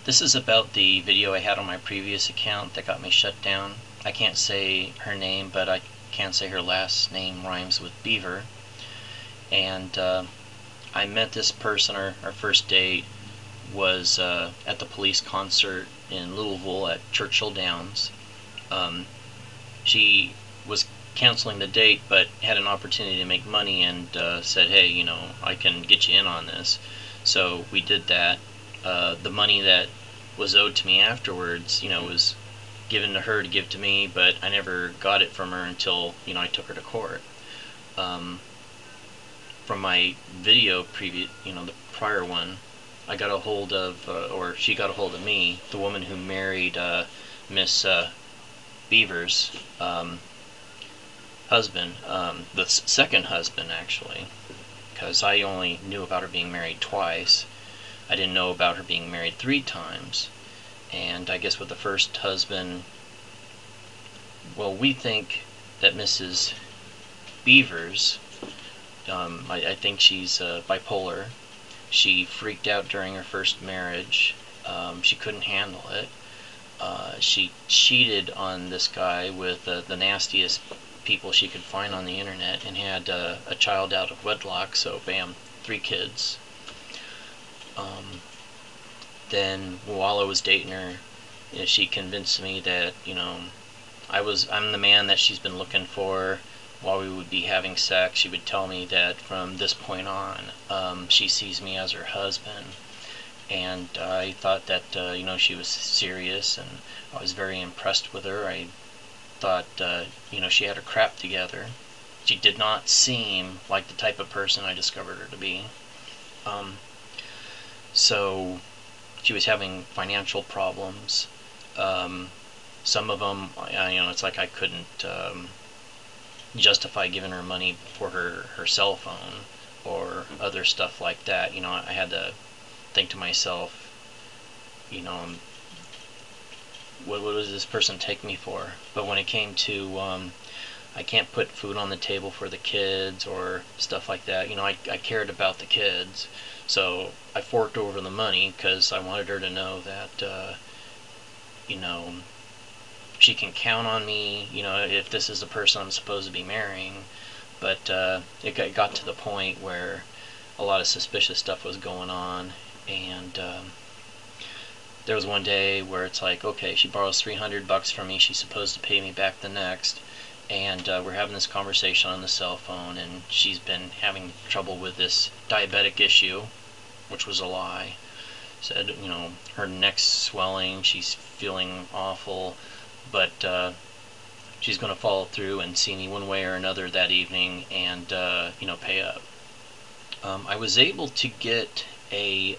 This is about the video I had on my previous account that got me shut down. I can't say her name, but I can say her last name rhymes with Beaver. And I met this person, our first date was at the police concert in Louisville at Churchill Downs. She was canceling the date but had an opportunity to make money and said, hey, I can get you in on this. So we did that. The money that was owed to me afterwards, was given to her to give to me, but I never got it from her until, I took her to court. From my video previous, the prior one, I got a hold of, or she got a hold of me, the woman who married Miss Beaver's husband, the second husband actually, because I only knew about her being married twice. I didn't know about her being married 3 times. And I guess with the first husband, well, we think that Mrs. Beavers, I think she's bipolar. She freaked out during her first marriage. She couldn't handle it. She cheated on this guy with the nastiest people she could find on the internet and had a child out of wedlock, so bam, 3 kids. Then while I was dating her, she convinced me that, I'm the man that she's been looking for. While we would be having sex, she would tell me that from this point on, she sees me as her husband. And I thought that, she was serious, and I was very impressed with her. I thought, she had her crap together. She did not seem like the type of person I discovered her to be. So she was having financial problems. Some of them, it's like I couldn't justify giving her money for her cell phone or other stuff like that. I had to think to myself, what does this person take me for? But when it came to I can't put food on the table for the kids or stuff like that, I cared about the kids, so I forked over the money because I wanted her to know that she can count on me, if this is the person I'm supposed to be marrying. But it got to the point where a lot of suspicious stuff was going on, and there was one day where it's like, okay, she borrows $300 from me, she's supposed to pay me back the next, and we're having this conversation on the cell phone, and she's been having trouble with this diabetic issue, which was a lie. Said, her neck's swelling, she's feeling awful, but she's going to follow through and see me one way or another that evening and, pay up. I was able to get a,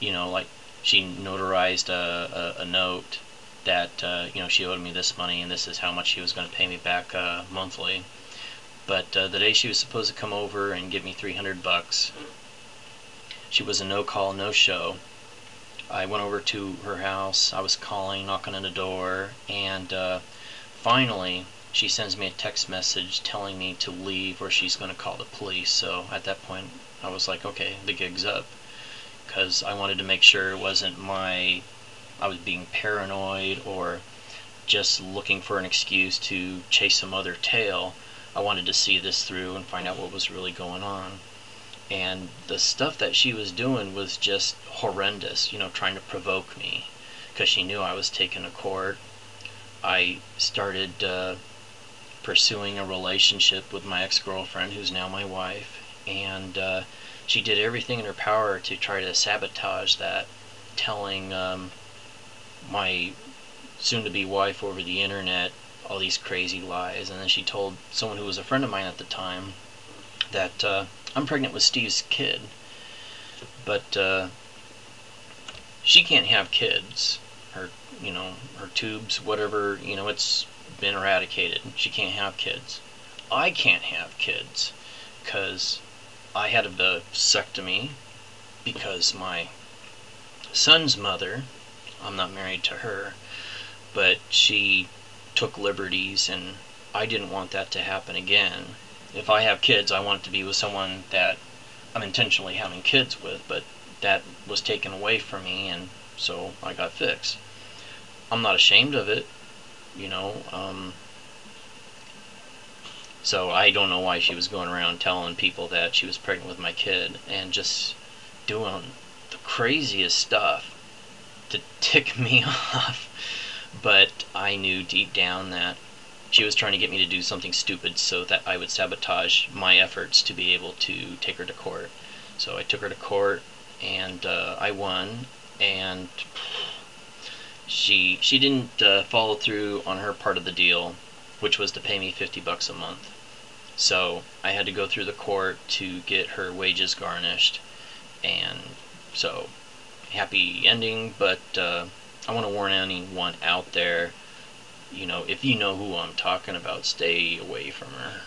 like, she notarized a note that, she owed me this money and this is how much she was going to pay me back monthly. But the day she was supposed to come over and give me $300, she was a no-call, no-show. I went over to her house, I was calling, knocking on the door, and finally she sends me a text message telling me to leave or she's going to call the police. So at that point I was like, okay, the gig's up, because I wanted to make sure it wasn't I was being paranoid or just looking for an excuse to chase some other tail. I wanted to see this through and find out what was really going on. And the stuff that she was doing was just horrendous, trying to provoke me, because she knew I was taken to court. I started pursuing a relationship with my ex-girlfriend, who's now my wife, and she did everything in her power to try to sabotage that, telling my soon-to-be wife over the internet all these crazy lies. And then she told someone who was a friend of mine at the time that I'm pregnant with Steve's kid, but she can't have kids. Her tubes, whatever, it's been eradicated. She can't have kids. I can't have kids because I had a vasectomy because my son's mother, I'm not married to her, but she took liberties, and I didn't want that to happen again. If I have kids, I want it to be with someone that I'm intentionally having kids with, but that was taken away from me, and so I got fixed. I'm not ashamed of it, you know. So I don't know why she was going around telling people that she was pregnant with my kid and just doing the craziest stuff to tick me off. But I knew deep down that she was trying to get me to do something stupid so that I would sabotage my efforts to be able to take her to court. So I took her to court, and I won, and she didn't follow through on her part of the deal, which was to pay me $50 a month. So I had to go through the court to get her wages garnished, and so happy ending. But I want to warn anyone out there, if you know who I'm talking about, stay away from her.